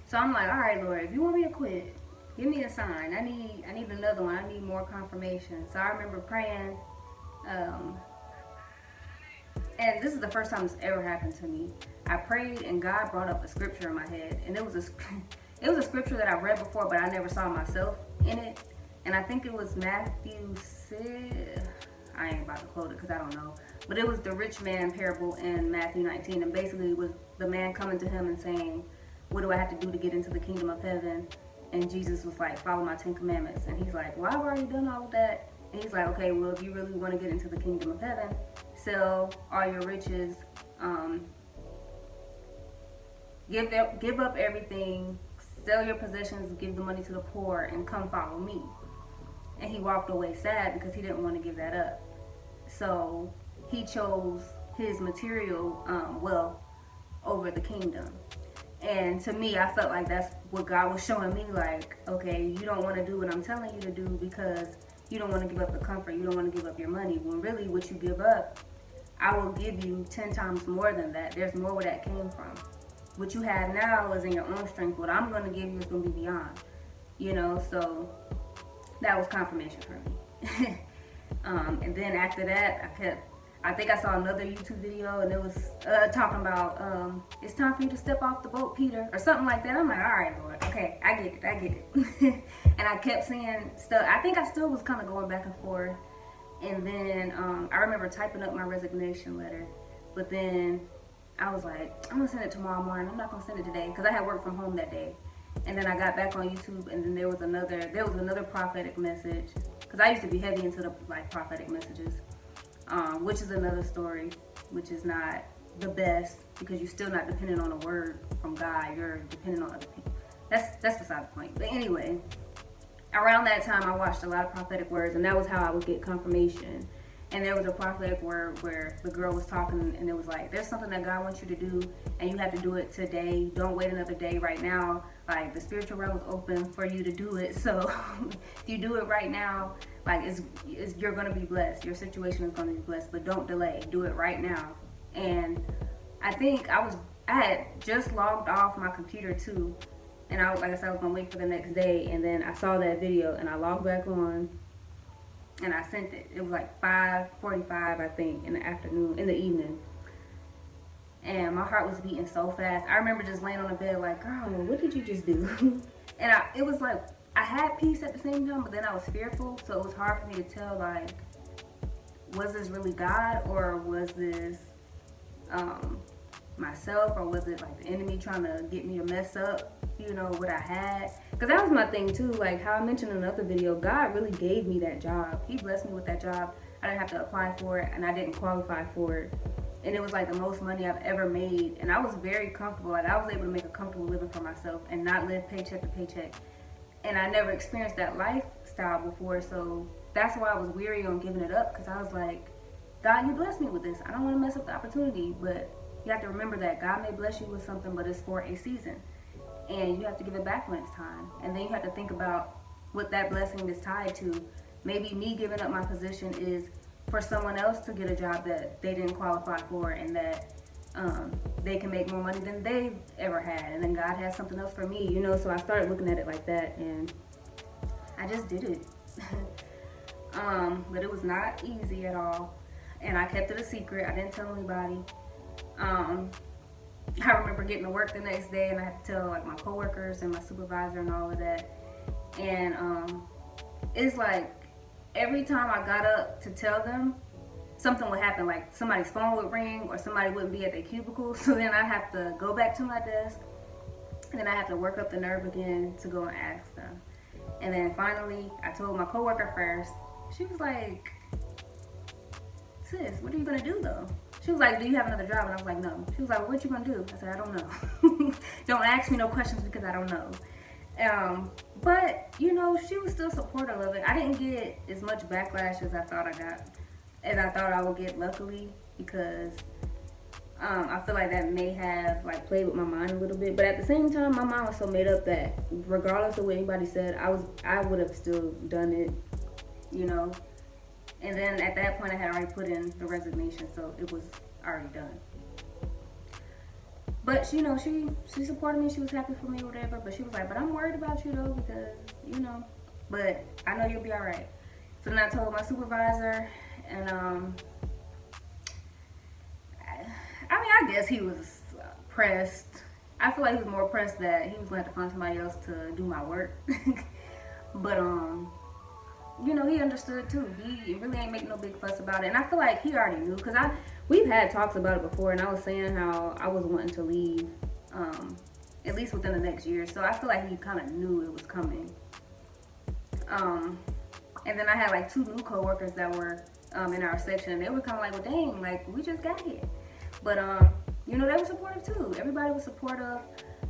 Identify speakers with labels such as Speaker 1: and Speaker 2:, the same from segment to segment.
Speaker 1: So I'm like, all right, Lord, if you want me to quit, give me a sign. I need another one. I need more confirmation. So I remember praying, um, and this is the first time this ever happened to me. I prayed and God brought up a scripture in my head, and it was a it was a scripture that I read before, but I never saw myself in it. And I think it was Matthew 6. I ain't about to quote it because I don't know. But it was the rich man parable in Matthew 19. And basically it was the man coming to him and saying, what do I have to do to get into the kingdom of heaven? And Jesus was like, follow my 10 commandments. And he's like, well, I've already done all of that. And he's like, okay, well, if you really want to get into the kingdom of heaven, sell all your riches, give up everything, sell your possessions, give the money to the poor, and come follow me. And he walked away sad because he didn't want to give that up. So he chose his material wealth over the kingdom. And to me, I felt like that's what God was showing me, like, okay, you don't want to do what I'm telling you to do because you don't want to give up the comfort, you don't want to give up your money. When really what you give up, I will give you 10 times more than that. There's more where that came from. What you have now is in your own strength. What I'm going to give you is going to be beyond, so that was confirmation for me. And then after that, I think I saw another YouTube video, and it was talking about, it's time for you to step off the boat, Peter, or something like that. I'm like, all right, Lord, okay, I get it. And I kept seeing stuff. I think I still was kind of going back and forth. And then I remember typing up my resignation letter, but then I was like, I'm gonna send it tomorrow morning. I'm not gonna send it today because I had work from home that day. And then I got back on YouTube, and then there was another prophetic message, because I used to be heavy into the prophetic messages, which is another story, which is not the best because you're still not dependent on a word from God. You're dependent on other people. That's beside the point. But anyway, around that time I watched a lot of prophetic words, and that was how I would get confirmation. And there was a prophetic word where the girl was talking, and it was like, there's something that God wants you to do, and you have to do it today. Don't wait another day. Right now, like, the spiritual realm is open for you to do it. So if you do it right now, like, you're going to be blessed. Your situation is going to be blessed, but don't delay. Do it right now. And I think I had just logged off my computer too, and I was going to wait for the next day, and then I saw that video, and I logged back on, and I sent it. It was like 5:45, I think, in the evening. And my heart was beating so fast. I remember just laying on the bed like, girl, what did you just do? And it was like, I had peace at the same time, but then I was fearful. So it was hard for me to tell, like, was this really God, or was this myself, or was it like the enemy trying to get me to mess up, what I had? Because that was my thing too, like how I mentioned in another video, God really gave me that job. He blessed me with that job. I didn't have to apply for it, and I didn't qualify for it. And it was like the most money I've ever made, and I was very comfortable. Like, I was able to make a comfortable living for myself and not live paycheck to paycheck. And I never experienced that lifestyle before, so that's why I was weary on giving it up, because I was like, God, you blessed me with this. I don't want to mess up the opportunity, but you have to remember that God may bless you with something, but it's for a season. And you have to give it back when it's time. And then you have to think about what that blessing is tied to. Maybe me giving up my position is for someone else to get a job that they didn't qualify for, and that they can make more money than they've ever had. And then God has something else for me, So I started looking at it like that, and I just did it. But it was not easy at all. And I kept it a secret. I didn't tell anybody. I remember getting to work the next day, and I had to tell like my coworkers and my supervisor and all of that. And it's like every time I got up to tell them, something would happen. Like somebody's phone would ring, or somebody wouldn't be at their cubicle. So then I have to go back to my desk, and then I have to work up the nerve again to go and ask them. And then finally, I told my coworker first. She was like, sis, what are you gonna do though? She was like, do you have another job? And I was like, no. She was like, well, what you gonna do? I said, I don't know. Don't ask me no questions because I don't know. But she was still supportive of it. I didn't get as much backlash as I thought I would get, luckily, because I feel like that may have like played with my mind a little bit. But at the same time, my mind was so made up that regardless of what anybody said, I would have still done it, And then at that point, I had already put in the resignation, so it was already done. But she supported me. She was happy for me, whatever. But she was like, but I'm worried about you though because But I know you'll be all right. So then I told my supervisor, and I guess he was pressed. I feel like he was more pressed that he was going to have to find somebody else to do my work. But he understood too. He really ain't making no big fuss about it, and I feel like he already knew because we've had talks about it before, and I was saying how I was wanting to leave, at least within the next year. So I feel like he kind of knew it was coming. And then I had like 2 new coworkers that were in our section, and they were kind of like, well, dang, like we just got here. But they were supportive too. Everybody was supportive,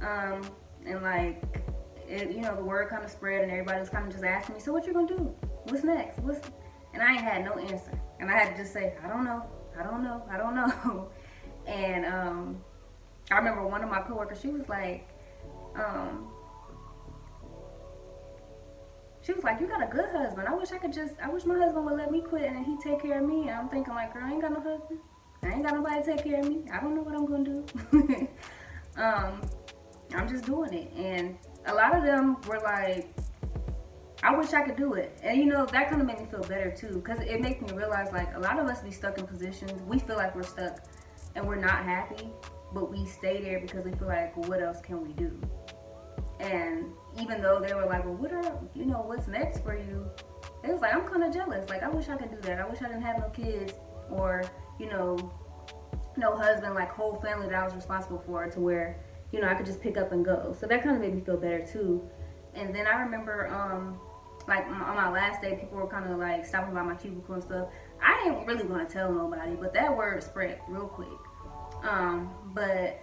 Speaker 1: and like the word kind of spread, and everybody was kind of just asking me, so what you gonna do? What's next? And I ain't had no answer, and I had to just say, I don't know. And I remember one of my coworkers, she was like, you got a good husband. I wish my husband would let me quit and he'd take care of me. And I'm thinking like, girl, I ain't got no husband. I ain't got nobody to take care of me. I don't know what I'm gonna do. I'm just doing it. And a lot of them were like, I wish I could do it. And that kind of made me feel better too, because it makes me realize like a lot of us be stuck in positions. We feel like we're stuck and we're not happy, but we stay there because we feel like, well, what else can we do? And even though they were like, well, what's next for you? They was like, I'm kind of jealous. Like, I wish I could do that. I wish I didn't have no kids or, no husband, like whole family that I was responsible for, to where, I could just pick up and go. So that kind of made me feel better too. And then I remember, like on my last day, people were kind of like stopping by my cubicle and stuff. I ain't really gonna tell nobody, but that word spread real quick. But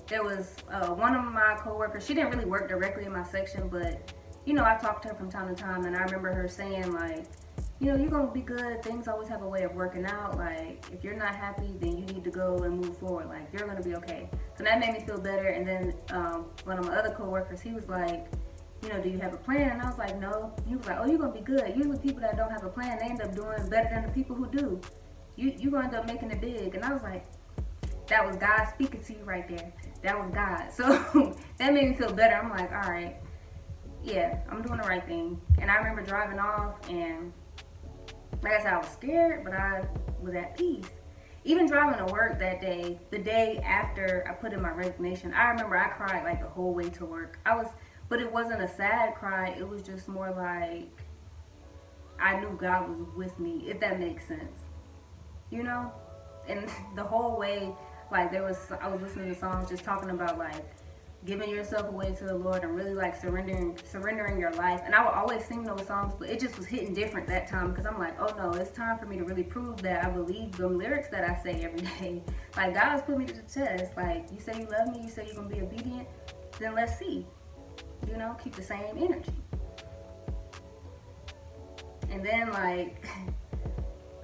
Speaker 1: there was one of my coworkers. She didn't really work directly in my section, but I talked to her from time to time, and I remember her saying like, you're gonna be good. Things always have a way of working out. Like, if you're not happy, then you need to go and move forward. Like, you're gonna be okay. So that made me feel better. And then one of my other coworkers, he was like, do you have a plan? And I was like, no. He was like, oh, you're gonna be good. Usually people that don't have a plan, they end up doing better than the people who do. You're gonna end up making it big. And I was like, that was God speaking to you right there. That was God. So that made me feel better. I'm like, all right, yeah, I'm doing the right thing. And I remember driving off, and like I said, I was scared, but I was at peace. Even driving to work that day, the day after I put in my resignation, I remember I cried like the whole way to work. But it wasn't a sad cry. It was just more like I knew God was with me, if that makes sense. And the whole way, like I was listening to songs just talking about like giving yourself away to the Lord and really like surrendering your life. And I would always sing those songs, but it just was hitting different that time, because I'm like, oh no, it's time for me to really prove that I believe the lyrics that I say every day. Like, God's put me to the test. Like, you say you love me, you say you're gonna be obedient, then let's see. Keep the same energy. And then like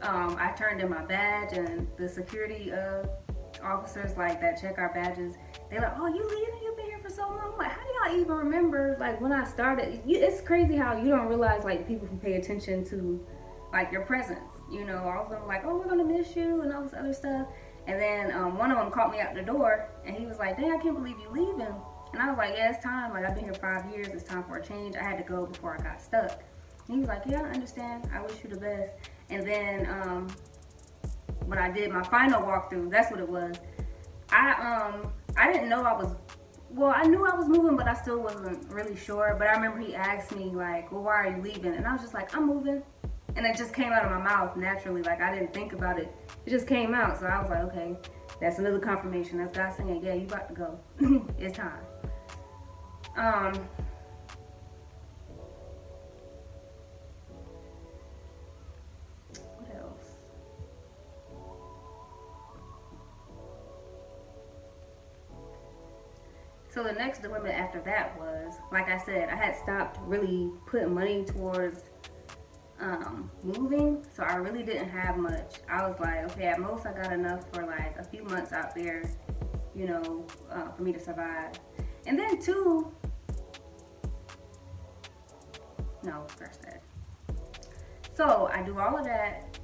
Speaker 1: I turned in my badge, and the security officers like that check our badges, they're like, oh, you leaving? You've been here for so long. I'm like, how do y'all even remember like when I started? It's crazy how you don't realize like people who pay attention to like your presence. All of them were like, oh, we're gonna miss you and all this other stuff. And then one of them caught me out the door, and he was like, dang, I can't believe you leaving. And I was like, yeah, it's time. Like, I've been here 5 years. It's time for a change. I had to go before I got stuck. And he was like, yeah, I understand. I wish you the best. And then when I did my final walkthrough, that's what it was. I didn't know I knew I was moving, but I still wasn't really sure. But I remember he asked me like, well, why are you leaving? And I was just like, I'm moving. And it just came out of my mouth naturally. Like, I didn't think about it. It just came out. So I was like, okay, that's another confirmation. That's God saying, yeah, you about to go. It's time. What else? So the next dilemma after that was, like I said, I had stopped really putting money towards moving, so I really didn't have much. I was like, okay, at most I got enough for like a few months out there, for me to survive. And then scratch that. So I do all of that.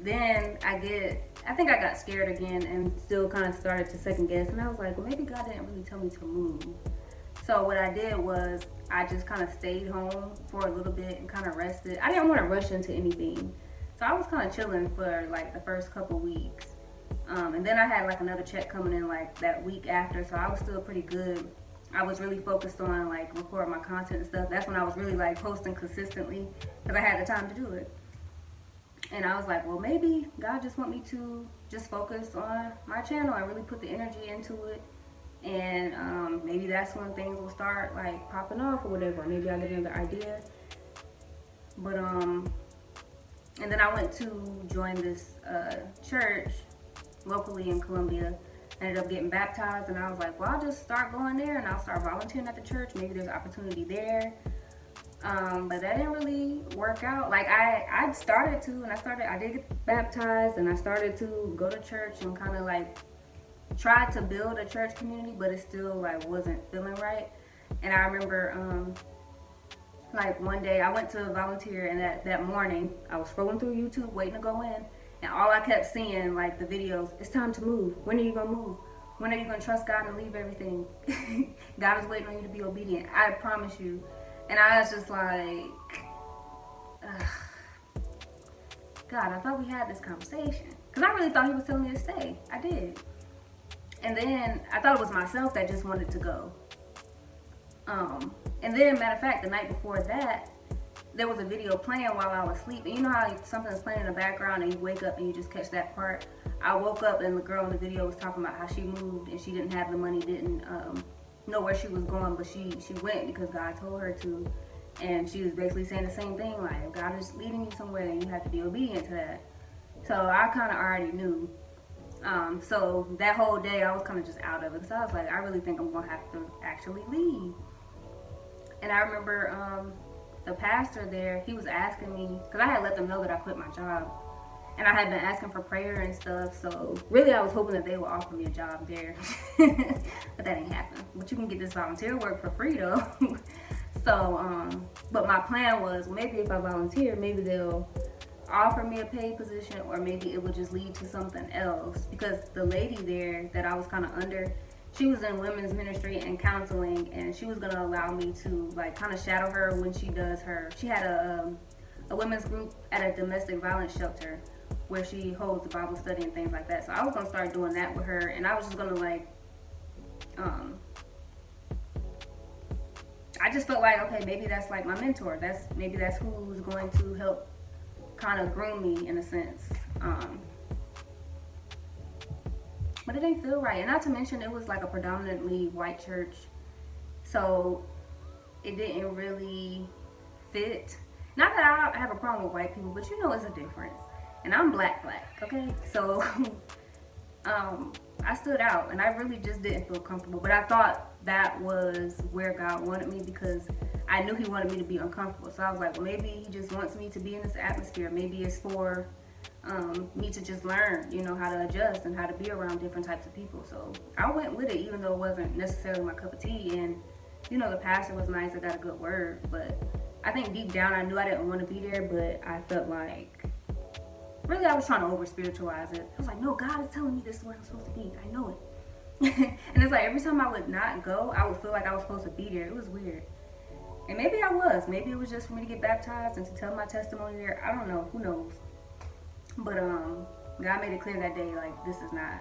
Speaker 1: Then I get I think I got scared again and still kind of started to second guess. And I was like, well, maybe God didn't really tell me to move. So what I did was I just kind of stayed home for a little bit and kind of rested. I didn't want to rush into anything. So I was kind of chilling for like the first couple weeks. And then I had like another check coming in like that week after. So I was still pretty good. I was really focused on like recording my content and stuff. That's when I was really like posting consistently because I had the time to do it. And I was like, well, maybe God just want me to just focus on my channel and really put the energy into it. And maybe that's when things will start like popping off or whatever. Maybe I'll get another idea. But and then I went to join this church locally in Columbia. I ended up getting baptized, and I was like, well, I'll just start going there and I'll start volunteering at the church. Maybe there's opportunity there. But that didn't really work out. Like I started to, and I did get baptized, and I started to go to church and kind of like tried to build a church community, but it still like wasn't feeling right. And I remember like one day I went to volunteer, and that morning I was scrolling through YouTube waiting to go in, and all I kept seeing like the videos, it's time to move. When are you gonna move? When are you gonna trust God and leave everything? God is waiting on you to be obedient. I promise you. And I was just like, God, I thought we had this conversation. Because I really thought he was telling me to stay. I did. And then I thought it was myself that just wanted to go. And then, matter of fact, the night before that, there was a video playing while I was asleep. And you know how something's playing in the background and you wake up and you just catch that part? I woke up and the girl in the video was talking about how she moved and she didn't have the money, didn't know where she was going, but she went because God told her to. And she was basically saying the same thing, like, if God is leading you somewhere, then you have to be obedient to that. So I kind of already knew. So that whole day I was kind of just out of it, because I was like, I really think I'm going to have to actually leave. And I remember the pastor there, he was asking me, because I had let them know that I quit my job. And I had been asking for prayer and stuff, so really I was hoping that they would offer me a job there. But that ain't happened. But you can get this volunteer work for free though. So, but my plan was, maybe if I volunteer, maybe they'll offer me a paid position, or maybe it would just lead to something else. Because the lady there that I was kind of under, she was in women's ministry and counseling, and she was going to allow me to like kind of shadow her when she does she had a women's group at a domestic violence shelter where she holds a Bible study and things like that. So I was going to start doing that with her, and I was just going to like, I just felt like, okay, maybe that's like my mentor. Maybe that's who's going to help kind of groom me in a sense. But it didn't feel right. And not to mention, it was like a predominantly white church. So it didn't really fit. Not that I have a problem with white people, but you know it's a difference. And I'm black, okay? So I stood out, and I really just didn't feel comfortable. But I thought that was where God wanted me, because I knew he wanted me to be uncomfortable. So I was like, well, maybe he just wants me to be in this atmosphere. Maybe it's for me to just learn, you know, how to adjust and how to be around different types of people. So I went with it, even though it wasn't necessarily my cup of tea. And, you know, the pastor was nice. I got a good word. But I think deep down I knew I didn't want to be there, but I felt like, really, I was trying to over-spiritualize it. I was like, no, God is telling me this is where I'm supposed to be. I know it. And it's like every time I would not go, I would feel like I was supposed to be there. It was weird. And maybe I was. Maybe it was just for me to get baptized and to tell my testimony there. I don't know. Who knows? But God made it clear that day, like, this is not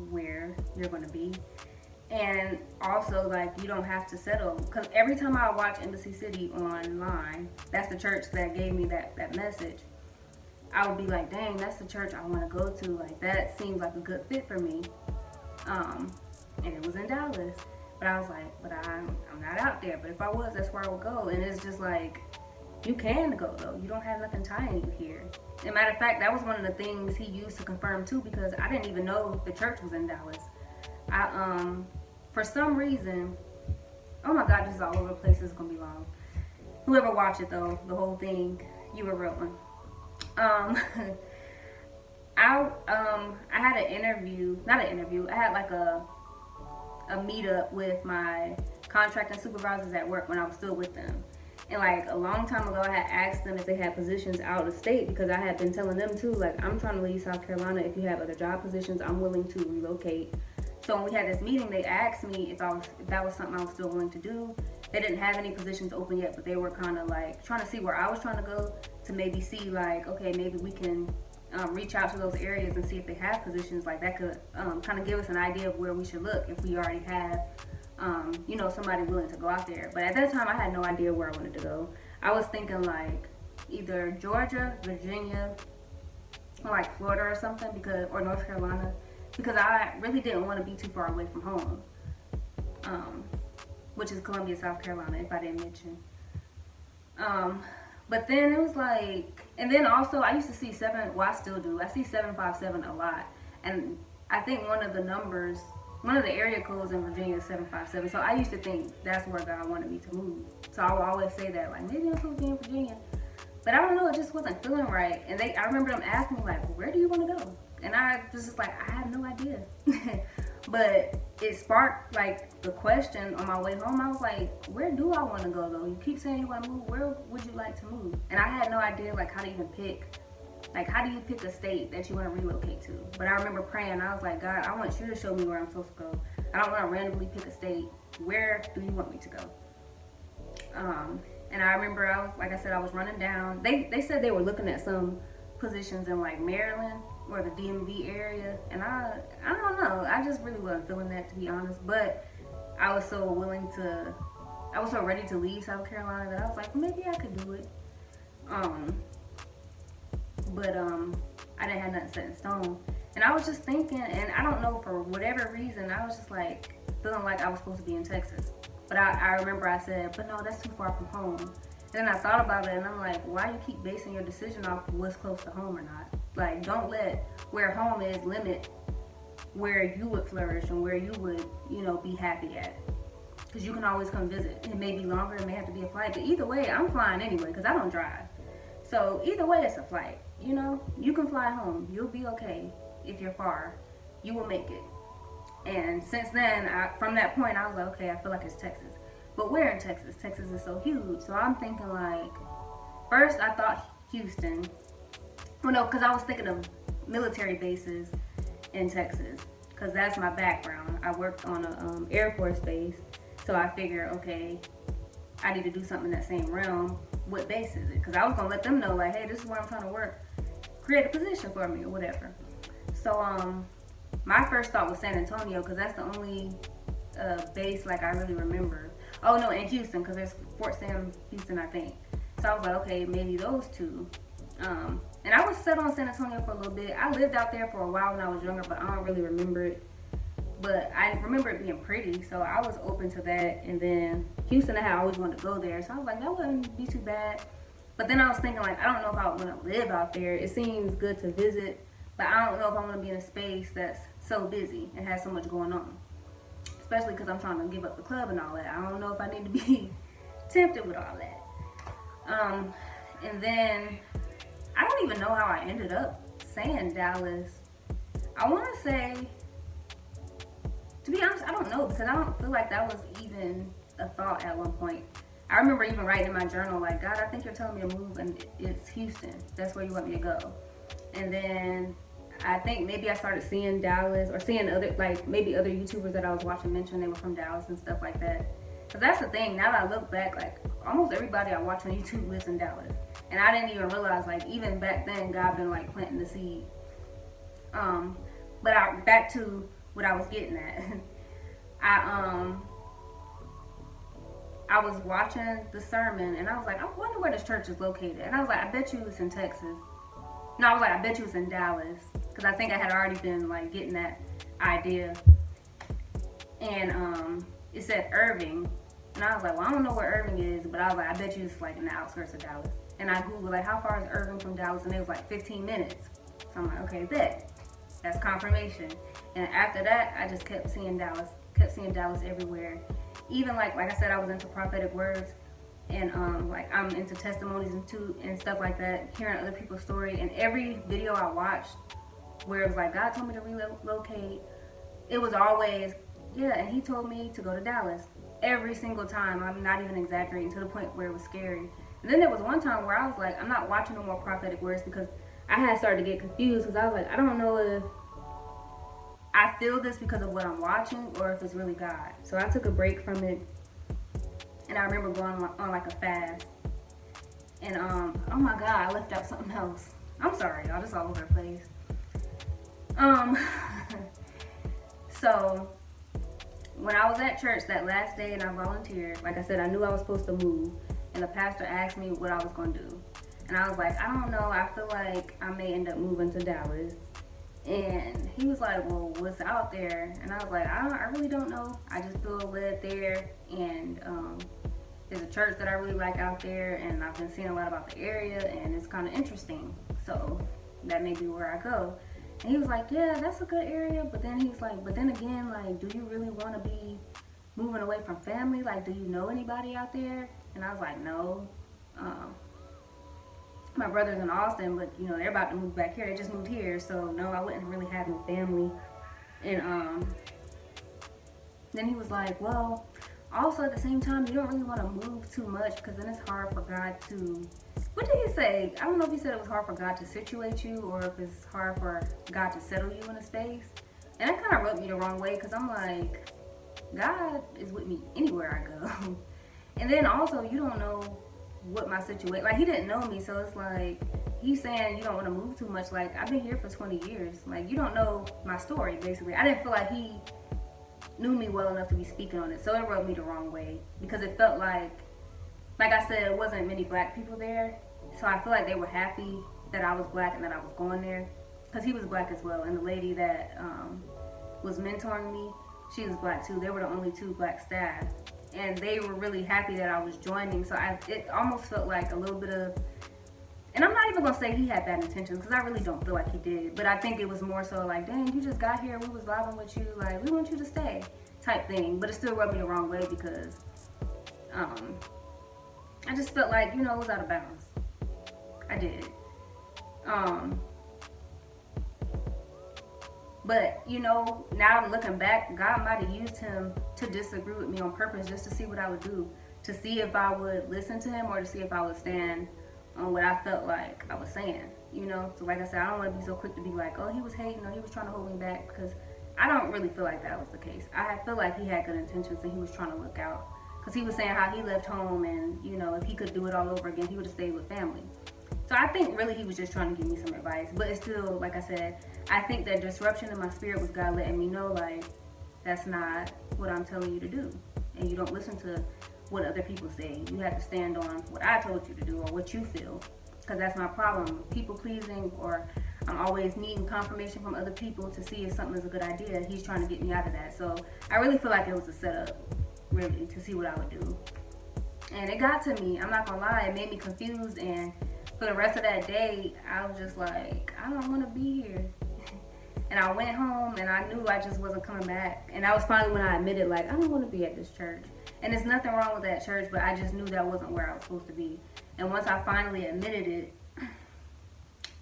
Speaker 1: where you're going to be. And also, like, you don't have to settle. Because every time I watch Embassy City online, that's the church that gave me that message. I would be like, dang, that's the church I want to go to. Like, that seems like a good fit for me. And it was in Dallas. But I was like, but I'm not out there. But if I was, that's where I would go. And it's just like, you can go, though. You don't have nothing tying you here. As a matter of fact, that was one of the things he used to confirm, too, because I didn't even know the church was in Dallas. For some reason, oh my God, this is all over the place. This is going to be long. Whoever watched it, though, the whole thing, you were real one. I had an interview, not an interview, I had like a meetup with my contracting supervisors at work when I was still with them. And like a long time ago, I had asked them if they had positions out of state, because I had been telling them too, like, I'm trying to leave South Carolina. If you have other job positions, I'm willing to relocate. So when we had this meeting, they asked me if that was something I was still willing to do. They didn't have any positions open yet, but they were kind of like trying to see where I was trying to go, to maybe see like, okay, maybe we can reach out to those areas and see if they have positions like that could kind of give us an idea of where we should look if we already have somebody willing to go out there. But at that time, I had no idea where I wanted to go. I was thinking like either Georgia, Virginia, or like Florida or something, or North Carolina, because I really didn't want to be too far away from home, which is Columbia, South Carolina, if I didn't mention. But then it was like, and then also I used to see I still do. I see 757 a lot, and I think one of the area codes in Virginia is 757. So I used to think that's where God wanted me to move. So I would always say that, like, maybe I'm supposed to be in Virginia. But I don't know, it just wasn't feeling right. And I remember them asking me, like, where do you want to go? And I was just like, I have no idea. But it sparked, like, the question on my way home. I was like, where do I want to go, though? You keep saying you want to move. Where would you like to move? And I had no idea, like, how to even pick. Like, how do you pick a state that you want to relocate to? But I remember praying. I was like, God, I want you to show me where I'm supposed to go. I don't want to randomly pick a state. Where do you want me to go? And I remember, I was running down. They said they were looking at some positions in, like, Maryland or the DMV area. And I don't know. I just really wasn't feeling that, to be honest. But I was so ready to leave South Carolina that I was like, maybe I could do it. But I didn't have nothing set in stone. And I was just thinking, and I don't know, for whatever reason, I was just like feeling like I was supposed to be in Texas. But I remember I said, but no, that's too far from home. And then I thought about it, and I'm like, why do you keep basing your decision off what's close to home or not? Like, don't let where home is limit where you would flourish and where you would, be happy at. Because you can always come visit. It may be longer, it may have to be a flight, but either way, I'm flying anyway, because I don't drive. So either way, it's a flight. You can fly home. You'll be okay. If you're far, you will make it. And since then, from that point, I was like, okay, I feel like it's Texas. But where in Texas? Texas is so huge. So I'm thinking, like, first I thought Houston. Well, no, because I was thinking of military bases in Texas, because that's my background. I worked on an Air Force base, so I figured, okay, I need to do something in that same realm. What base is it? Because I was going to let them know, like, hey, this is where I'm trying to work. Create a position for me or whatever. So my first thought was San Antonio, because that's the only base, like, I really remember. Oh, no, and Houston, because there's Fort Sam Houston, I think. So I was like, okay, maybe those two. And I was set on San Antonio for a little bit. I lived out there for a while when I was younger, but I don't really remember it. But I remember it being pretty, so I was open to that. And then Houston, I had always wanted to go there, so I was like, that wouldn't be too bad. But then I was thinking, like, I don't know if I want to live out there. It seems good to visit, but I don't know if I want to be in a space that's so busy and has so much going on. Especially because I'm trying to give up the club and all that. I don't know if I need to be tempted with all that. And then I don't even know how I ended up saying Dallas. I want to say, to be honest, I don't know, because I don't feel like that was even a thought at one point. I remember even writing in my journal, like, God, I think you're telling me to move, and it's Houston. That's where you want me to go. And then I think maybe I started seeing Dallas, or seeing other, like, maybe other YouTubers that I was watching mention they were from Dallas and stuff like that. Because that's the thing, now that I look back, like, almost everybody I watch on YouTube lives in Dallas. And I didn't even realize, like, even back then, God been, like, planting the seed. But back to what I was getting at. I was watching the sermon, and I was like, I wonder where this church is located. And I was like, I bet you it's in Texas. No, I was like, I bet you it's in Dallas. Because I think I had already been, like, getting that idea. And it said Irving. And I was like, well, I don't know where Irving is, but I was like, I bet you it's, like, in the outskirts of Dallas. And I Googled, like, how far is Irving from Dallas? And it was, like, 15 minutes. So I'm like, okay, bet. That's confirmation. And after that, I just kept seeing Dallas everywhere. Even like I said, I was into prophetic words, and like I'm into testimonies and stuff like that, hearing other people's story. And every video I watched where it was like, God told me to relocate, it was always, yeah, and he told me to go to Dallas. every single time. I'm not even exaggerating, to the point where it was scary. And then there was one time where I was like, I'm not watching no more prophetic words, because I had started to get confused, because I was like, I don't know if I feel this because of what I'm watching or if it's really God. So I took a break from it, and I remember going on like a fast. And oh my God, I left out something else. I'm sorry, y'all, just all over the place. So when I was at church that last day and I volunteered, like I said, I knew I was supposed to move, and the pastor asked me what I was going to do. And I was like, I don't know, I feel like I may end up moving to Dallas. And he was like, well, what's out there? And I was like, I really don't know. I just feel led there, and there's a church that I really like out there, and I've been seeing a lot about the area, and it's kind of interesting. So that may be where I go. And he was like, yeah, that's a good area. But then he was like, but then again, like, do you really want to be moving away from family? Like, do you know anybody out there? And I was like, no. My brother's in Austin, but you know, they're about to move back here. They just moved here, so no, I wouldn't really have no family. And then he was like, well, also at the same time, you don't really want to move too much, because then it's hard for God to, what did he say? I don't know if he said it was hard for God to situate you, or if it's hard for God to settle you in a space. And that kind of rubbed me the wrong way, because I'm like, God is with me anywhere I go. And then also, you don't know what my situation, like, he didn't know me, so it's like, he's saying you don't want to move too much. Like, I've been here for 20 years. Like, you don't know my story, basically. I didn't feel like he knew me well enough to be speaking on it, so it rubbed me the wrong way, because it felt like I said, it wasn't many black people there, so I feel like they were happy that I was black and that I was going there, because he was black as well, and the lady that was mentoring me, she was black too. They were the only 2 black staff, and they were really happy that I was joining. So it almost felt like a little bit of, and I'm not even gonna say he had bad intentions, because I really don't feel like he did, but I think it was more so like, dang, you just got here, we was vibing with you, like, we want you to stay, type thing. But it still rubbed me the wrong way, because I just felt like, you know, it was out of bounds. I did. But, you know, now I'm looking back, God might have used him to disagree with me on purpose, just to see what I would do, to see if I would listen to him, or to see if I would stand on what I felt like I was saying, you know. So like I said, I don't want to be so quick to be like, oh, he was hating, or he was trying to hold me back, because I don't really feel like that was the case. I feel like he had good intentions, and he was trying to look out, because he was saying how he left home, and, you know, if he could do it all over again, he would have stayed with family. So I think really he was just trying to give me some advice. But it's still, like I said, I think that disruption in my spirit was God letting me know, like, that's not what I'm telling you to do. And you don't listen to what other people say. You have to stand on what I told you to do, or what you feel. Because that's my problem. People pleasing, or I'm always needing confirmation from other people to see if something is a good idea. He's trying to get me out of that. So I really feel like it was a setup, really, to see what I would do. And it got to me. I'm not going to lie. It made me confused, and for the rest of that day, I was just like, I don't want to be here. And I went home, and I knew I just wasn't coming back. And that was finally when I admitted, like, I don't want to be at this church. And there's nothing wrong with that church, but I just knew that wasn't where I was supposed to be. And once I finally admitted it,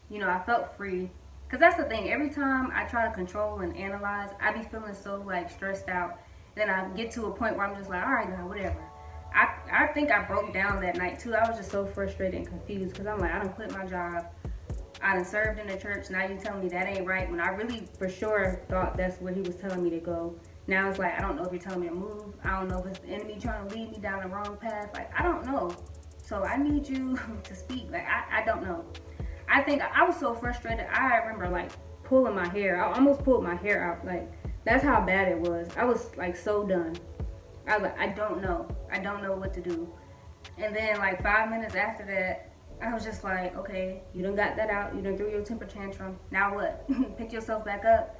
Speaker 1: you know, I felt free. Because that's the thing. Every time I try to control and analyze, I be feeling so, like, stressed out. Then I get to a point where I'm just like, all right, God, whatever. I think I broke down that night too. I was just so frustrated and confused, because I'm like, I done quit my job, I done served in the church, now you telling me that ain't right, when I really for sure thought that's where he was telling me to go. Now it's like, I don't know if you're telling me to move, I don't know if it's the enemy trying to lead me down the wrong path, like, I don't know. So I need you to speak. Like, I don't know. I think I was so frustrated, I remember like pulling my hair. I almost pulled my hair out. Like, that's how bad it was. I was like so done. I was like, I don't know what to do. And then like 5 minutes after that, I was just like, okay, you done got that out, you done threw your temper tantrum, now what? Pick yourself back up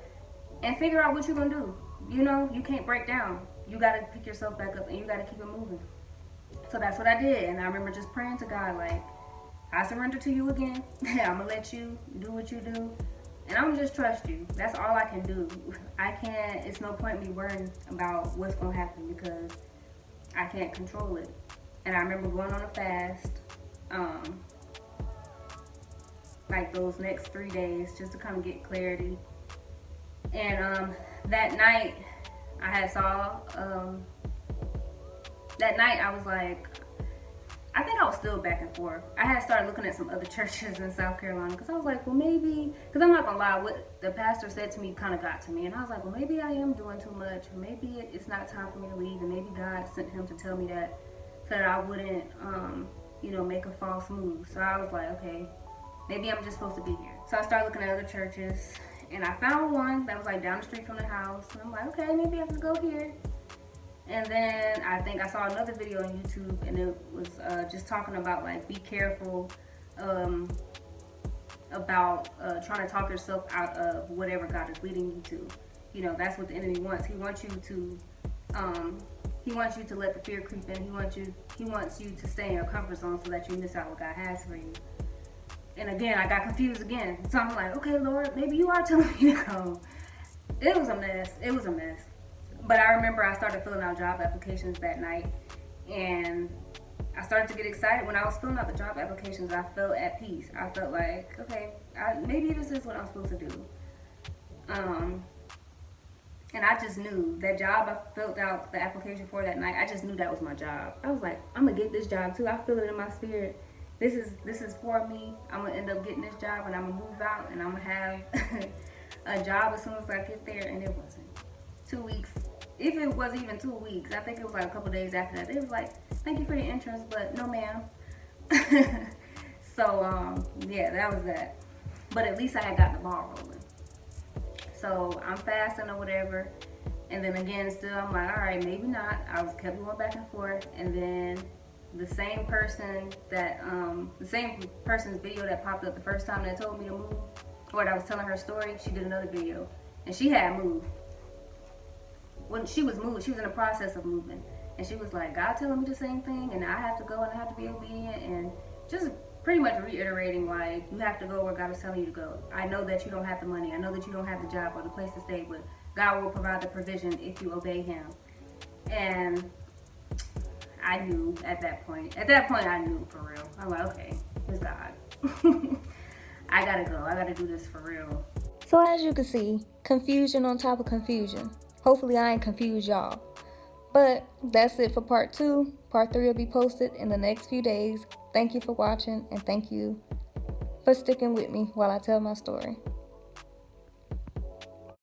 Speaker 1: and figure out what you're gonna do. You know, you can't break down. You gotta pick yourself back up, and you gotta keep it moving. So that's what I did. And I remember just praying to God, like, I surrender to you again. I'm gonna let you do what you do, and I'm gonna just trust you. That's all I can do. I can't, it's no point me worrying about what's gonna happen, because I can't control it. And I remember going on a fast, like those next 3 days, just to kind of get clarity. And that night I had saw that night I was like, I think I was still back and forth. I had started looking at some other churches in South Carolina because I was like, well, maybe, because I'm not gonna lie, what the pastor said to me kind of got to me, and I was like, well, maybe I am doing too much, or maybe it's not time for me to leave, and maybe God sent him to tell me that so that I wouldn't, make a false move. So I was like, okay, maybe I'm just supposed to be here. So I started looking at other churches, and I found one that was like down the street from the house, and I'm like, okay, maybe I can go here. And then I think I saw another video on YouTube, and it was just talking about like be careful about trying to talk yourself out of whatever God is leading you to. That's what the enemy wants. He wants you to let the fear creep in. He wants you to stay in your comfort zone so that you miss out what God has for you. And again, I got confused again. So I'm like, okay, Lord, maybe you are telling me to go. It was a mess. But I remember I started filling out job applications that night, and I started to get excited. When I was filling out the job applications, I felt at peace. I felt like, okay, maybe this is what I'm supposed to do. And I just knew that job I filled out the application for that night, I just knew that was my job. I was like, I'm gonna get this job too. I feel it in my spirit. This is for me. I'm gonna end up getting this job, and I'm gonna move out, and I'm gonna have a job as soon as I get there. And it wasn't 2 weeks. If it was even 2 weeks, I think it was like a couple days after that. They was like, thank you for your entrance, but no ma'am. So, yeah, that was that. But at least I had got the ball rolling. So I'm fasting or whatever. And then again, still, I'm like, all right, maybe not. I was kept going back and forth. And then the same person's video that popped up the first time that told me to move, or that I was telling her story, she did another video. And she had moved. When she was moving, she was in the process of moving, and she was like, God telling me the same thing, and I have to go and I have to be obedient, and just pretty much reiterating like, you have to go where God is telling you to go. I know that you don't have the money, I know that you don't have the job or the place to stay, but God will provide the provision if you obey him. And I knew at that point I knew for real. I'm like, okay, it's God. I gotta go, I gotta do this for real.
Speaker 2: So as you can see, confusion on top of confusion. Hopefully I ain't confused y'all. But that's it for part 2. Part 3 will be posted in the next few days. Thank you for watching, and thank you for sticking with me while I tell my story.